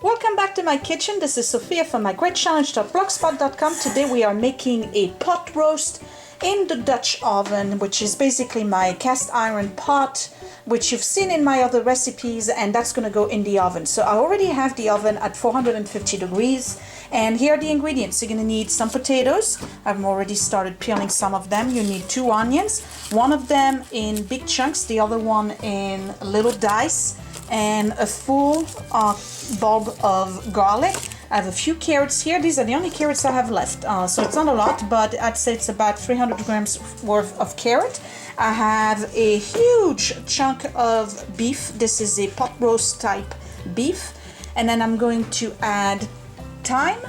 Welcome back to my kitchen. This is Sophia from mygreatchallenge.blogspot.com. Today we are making a pot roast in the Dutch oven, which is basically my cast iron pot, which you've seen in my other recipes, and that's going to go in the oven. So I already have the oven at 450 degrees, and here are the ingredients. You're going to need some potatoes. I've already started peeling some of them. You need 2 onions, one of them in big chunks, the other one in little dice, and a full bulb of garlic. I have a few carrots here. These are the only carrots I have left, so it's not a lot, but I'd say it's about 300 grams worth of carrot. I have a huge chunk of beef. This is a pot roast type beef, and then I'm going to add thyme,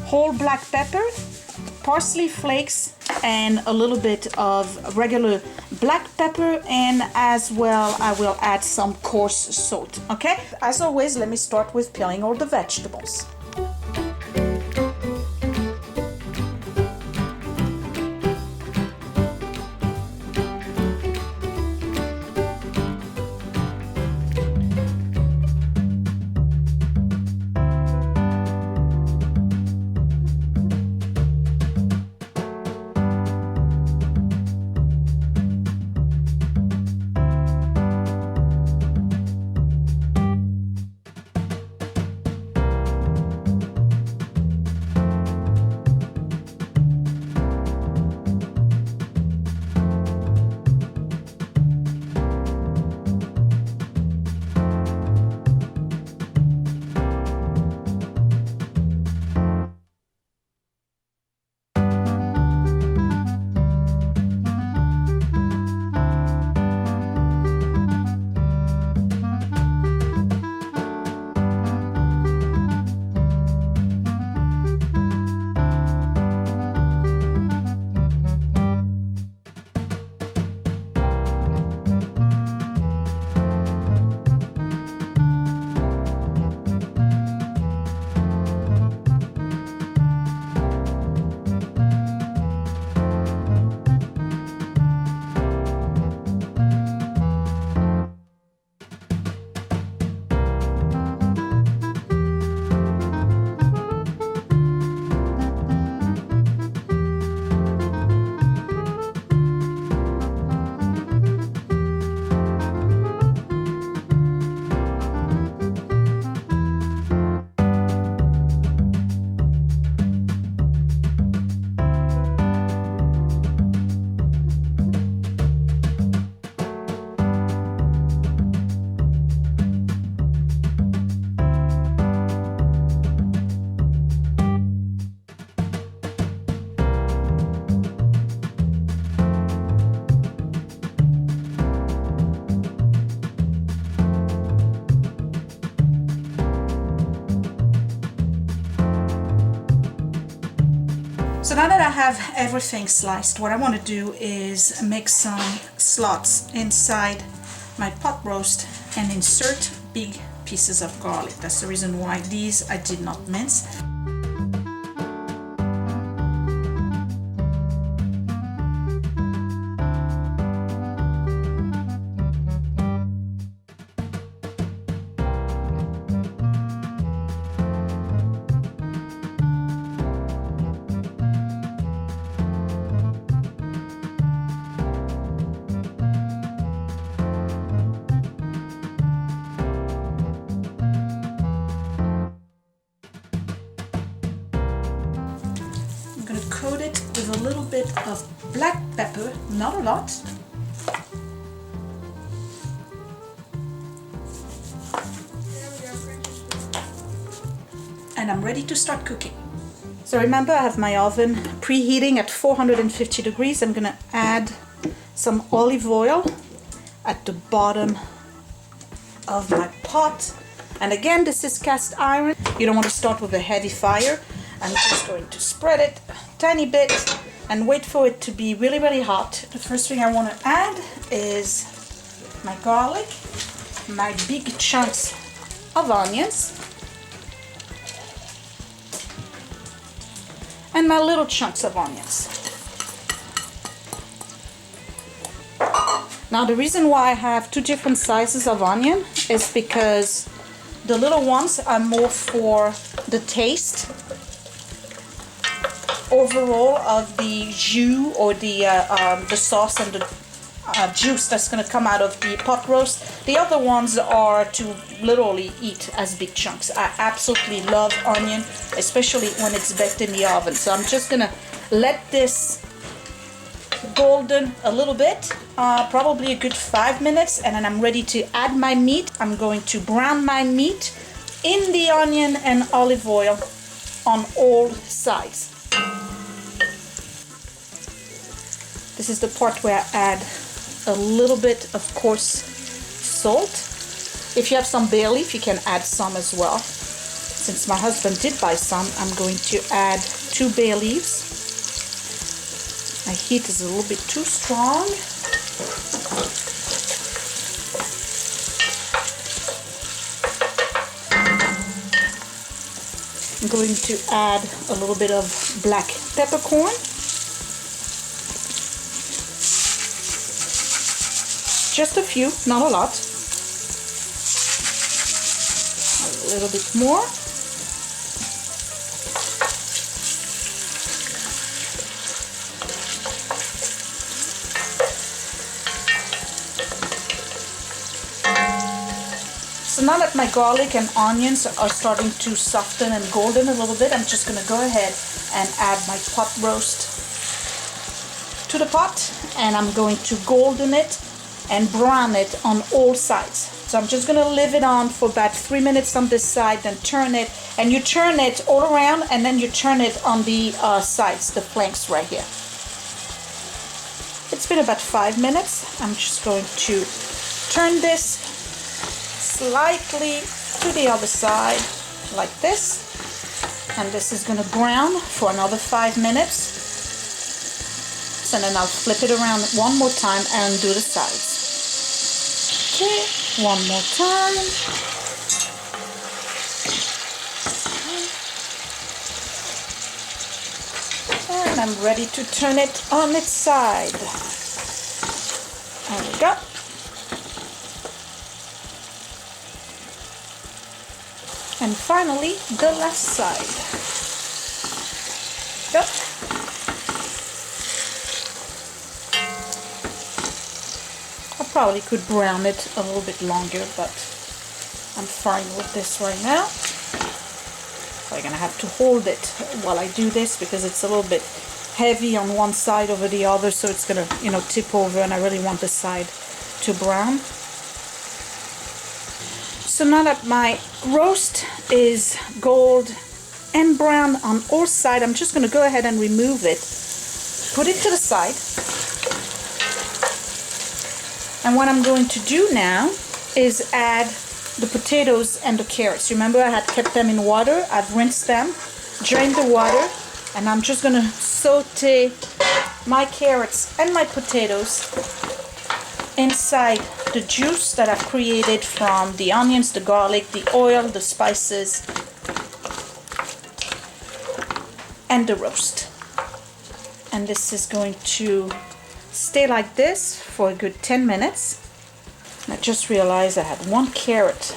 whole black pepper, parsley flakes, and a little bit of regular black pepper, and as well I will add some coarse salt. Okay, as always, let me start with peeling all the vegetables. So now that I have everything sliced, what I want to do is make some slots inside my pot roast and insert big pieces of garlic. That's the reason why these I did not mince. Coat it with a little bit of black pepper, not a lot. And I'm ready to start cooking. So remember, I have my oven preheating at 450 degrees. I'm gonna add some olive oil at the bottom of my pot. And again, this is cast iron. You don't want to start with a heavy fire. I'm just going to spread it a tiny bit and wait for it to be really, really hot. The first thing I want to add is my garlic, my big chunks of onions, and my little chunks of onions. Now the reason why I have 2 different sizes of onion is because The little ones are more for the taste overall of the jus or the sauce and the juice that's going to come out of the pot roast. The other ones are to literally eat as big chunks. I absolutely love onion, especially when it's baked in the oven. So I'm just going to let this golden a little bit, probably a good 5 minutes, and then I'm ready to add my meat. I'm going to brown my meat in the onion and olive oil on all sides. This is the part where I add a little bit of coarse salt. If you have some bay leaf, you can add some as well. Since my husband did buy some, I'm going to add 2 bay leaves. My heat is a little bit too strong. I'm going to add a little bit of black peppercorn. Just a few, not a lot. A little bit more. So now that my garlic and onions are starting to soften and golden a little bit, I'm just going to go ahead and add my pot roast to the pot, and I'm going to golden it and brown it on all sides. So I'm just going to leave it on for about 3 minutes on this side, then turn it, and you turn it all around, and then you turn it on the sides, the flanks right here. It's been about 5 minutes. I'm just going to turn this slightly to the other side like this, and this is going to brown for another 5 minutes. And then I'll flip it around one more time and do the sides. Okay, one more time. And I'm ready to turn it on its side. There we go. And finally, the last side. Go. Probably could brown it a little bit longer, but I'm fine with this right now. I'm gonna have to hold it while I do this because it's a little bit heavy on one side over the other, so it's gonna, you know, tip over, and I really want the side to brown. So now that my roast is gold and brown on all sides, I'm just gonna go ahead and remove it, put it to the side. And what I'm going to do now is add the potatoes and the carrots. Remember, I had kept them in water. I've rinsed them, drained the water, and I'm just going to saute my carrots and my potatoes inside the juice that I've created from the onions, the garlic, the oil, the spices, and the roast. And this is going to stay like this for a good 10 minutes. And I just realized I had one carrot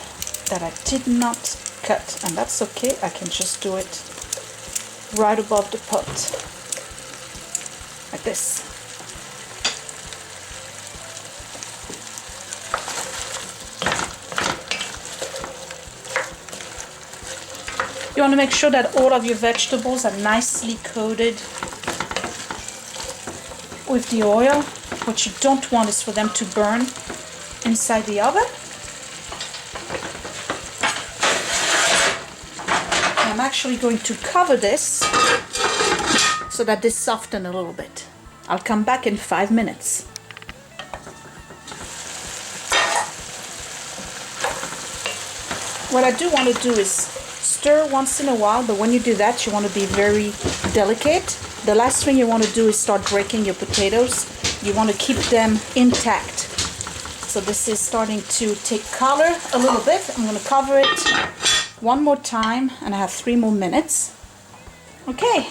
that I did not cut, and that's okay. I can just do it right above the pot like this. You want to make sure that all of your vegetables are nicely coated with the oil. What you don't want is for them to burn inside the oven. I'm actually going to cover this so that they soften a little bit. I'll come back in 5 minutes. What I do want to do is stir once in a while, but when you do that, you want to be very delicate. The last thing you want to do is start breaking your potatoes. You want to keep them intact. So this is starting to take color a little bit. I'm going to cover it one more time, and I have 3 more minutes. Okay.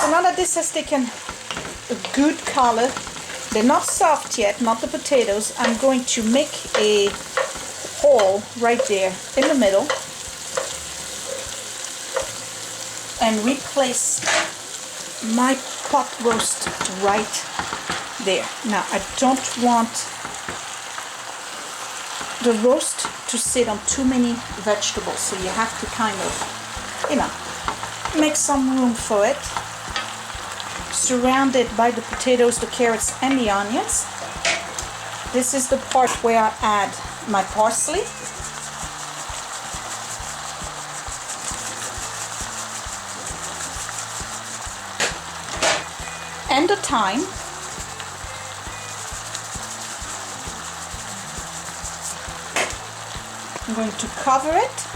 So now that this has taken a good color, they're not soft yet, not the potatoes. I'm going to make a hole right there in the middle and replace my pot roast right there. Now I don't want the roast to sit on too many vegetables, so you have to kind of, you know, make some room for it. Surround it by the potatoes, the carrots and the onions. This is the part where I add my parsley. And the thyme. I'm going to cover it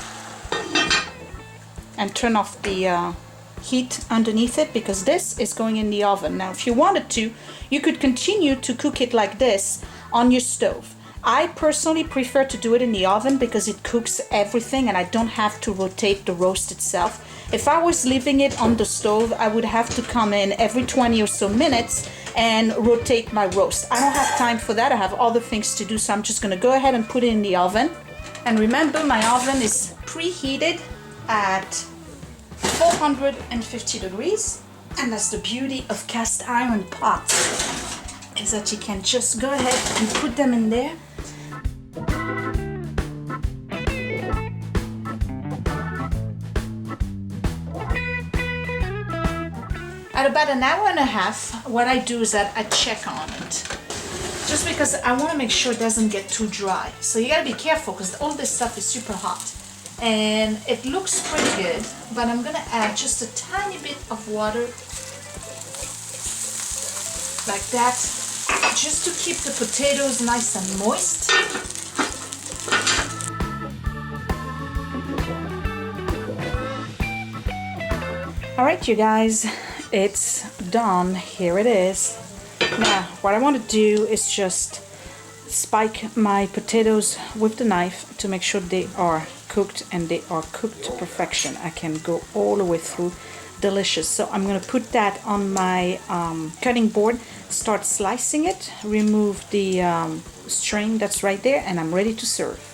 and turn off the heat underneath it, because this is going in the oven. Now if you wanted to, you could continue to cook it like this on your stove. I personally prefer to do it in the oven because it cooks everything and I don't have to rotate the roast itself. If I was leaving it on the stove, I would have to come in every 20 or so minutes and rotate my roast. I don't have time for that. I have other things to do, so I'm just going to go ahead and put it in the oven. And remember, my oven is preheated at 450 degrees. And that's the beauty of cast iron pots, is that you can just go ahead and put them in there. At about an hour and a half, what I do is that I check on it, just because I want to make sure it doesn't get too dry. So you gotta be careful because all this stuff is super hot. And it looks pretty good, but I'm gonna add just a tiny bit of water, like that, just to keep the potatoes nice and moist. All right, you guys, it's done. Here it is. Now, what I want to do is just spike my potatoes with the knife to make sure they are cooked, and they are cooked to perfection. I can go all the way through. Delicious. So I'm going to put that on my cutting board, start slicing it, remove the string that's right there, and I'm ready to serve.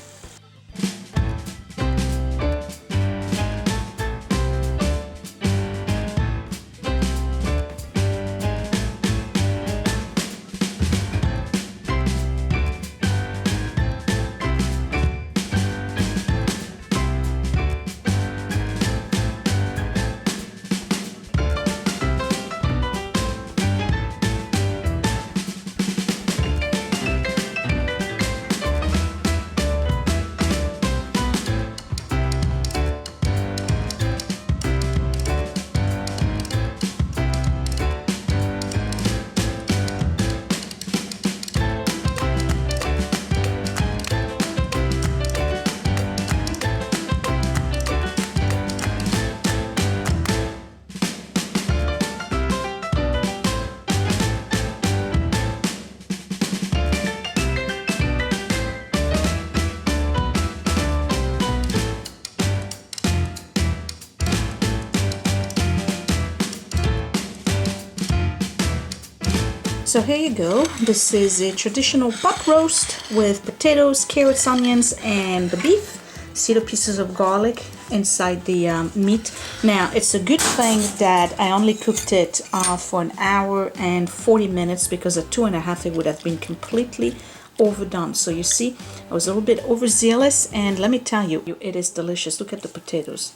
So here you go. This is a traditional pot roast with potatoes, carrots, onions, and the beef. See the pieces of garlic inside the meat. Now, it's a good thing that I only cooked it for an hour and 40 minutes, because at 2.5 it would have been completely overdone. So you see, I was a little bit overzealous, and let me tell you, it is delicious. Look at the potatoes.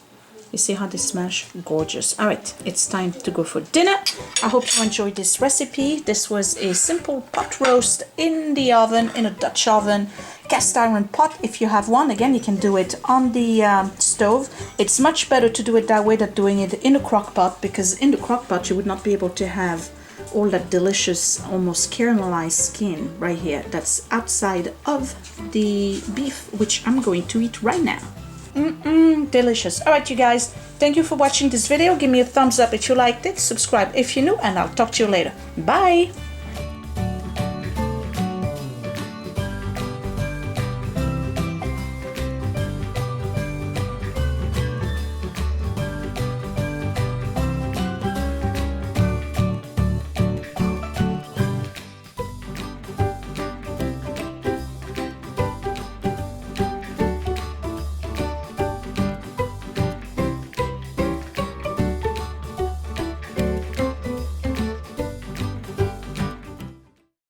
You see how they smash? Gorgeous. All right, it's time to go for dinner. I hope you enjoyed this recipe. This was a simple pot roast in the oven, in a Dutch oven, cast iron pot. If you have one, again, you can do it on the stove. It's much better to do it that way than doing it in a crock pot, because in the crock pot you would not be able to have all that delicious, almost caramelized skin right here that's outside of the beef, which I'm going to eat right now. Delicious. All right, you guys, thank you for watching this video. Give me a thumbs up if you liked it, subscribe if you're new, and I'll talk to you later. Bye.